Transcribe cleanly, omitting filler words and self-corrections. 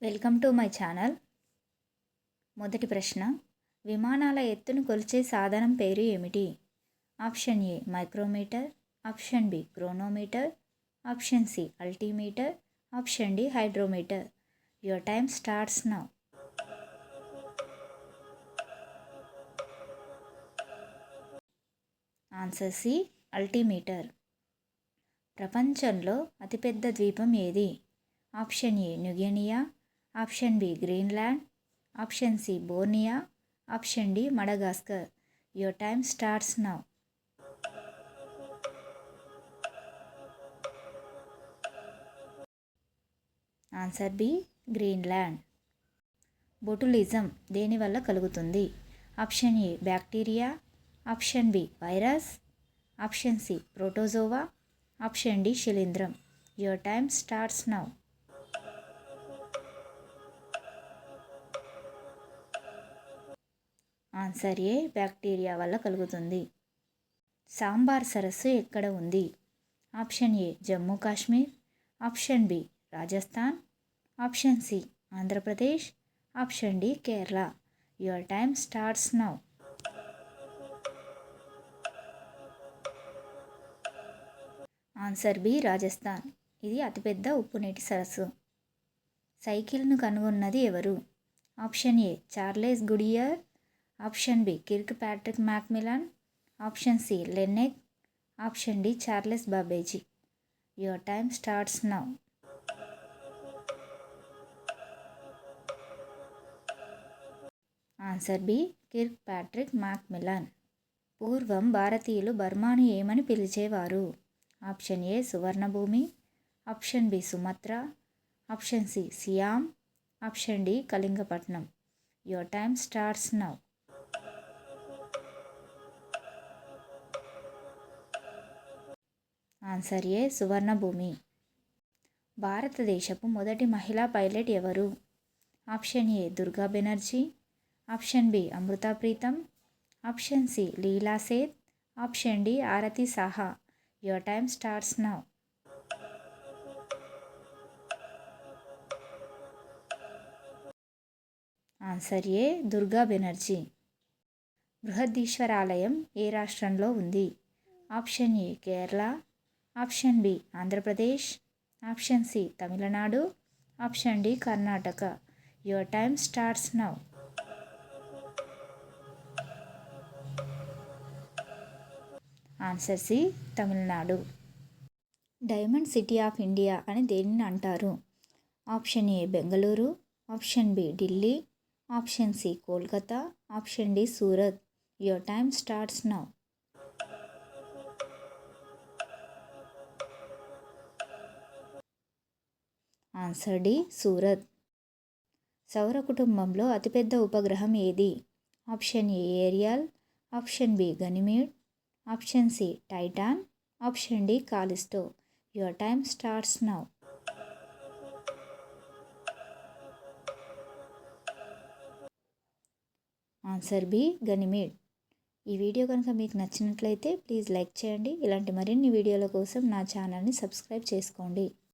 Welcome to my channel. మొదటి ప్రశ్న, విమానాల ఎత్తును కొలిచే సాధనం పేరు ఏమిటి? Option A micrometer, option B chronometer, option C altimeter, option D hydrometer. Your time starts now. Answer C altimeter. ప్రపంచంలో అతిపెద్ద ద్వీపం ఏది? Option A New Guinea, option B Greenland, option C Borneo, option D Madagascar. Your time starts now. Answer B Greenland. Botulism దేనివల్ల కలుగుతుంది? Option A bacteria, option B virus, option C protozoa, option D శిలీంధ్రం. Your time starts now. Answer A bacteria వల్ల కలుగుతుంది. సాంబార్ సరస్సు ఎక్కడ ఉంది? Option A Jammu Kashmir, option B Rajasthan, option C Andhra Pradesh, option D Kerala. Your time starts now. Answer B Rajasthan. ఇది అతిపెద్ద ఉప్పునీటి సరస్సు. సైకిల్ను కనుగొన్నది ఎవరు? Option A Charles గుడియర్, option B Kirk Patrick మ్యాక్మిలాన్, option C లెన్నెక్, option D Charles బాబేజీ. Your time starts now. Answer B Kirk Patrick మ్యాక్మిలాన్. పూర్వం భారతీయులు బర్మాను ఏమని పిలిచేవారు? Option A Suvarnabhumi, option B Sumatra, option C SIAM, option D Kalingapatnam. Your time starts now. Answer A Suvarnabhumi. భారతదేశపు మొదటి మహిళా pilot ఎవరు? Option A Durga Banerjee, option B Amrita Pritam, option C Leela Seth, option D Aarti Saha. Your time starts now. Answer A Durga Banerjee. Brihadeeswaralayam ఏ రాష్ట్రంలో ఉంది? Option A Kerala, option B Andhra Pradesh, option C Tamil Nadu, option D Karnataka. Your time starts now. Answer C Tamil Nadu. Diamond city of India అని దేనిని అంటారు? Option A Bengaluru, option B Delhi, option C Kolkata, option D Surat. Your time starts now. Answer D Surat. సౌర కుటుంబంలో అతిపెద్ద ఉపగ్రహం ఏది? Option A Ariel, option B Ganymede, option C Titan, option D Callisto. Your time starts now. Answer B Ganymede. ఈ video కనుక మీకు నచ్చినట్లయితే please like చేయండి. ఇలాంటి మరిన్ని వీడియోల కోసం నా ఛానల్ని సబ్స్క్రైబ్ చేసుకోండి.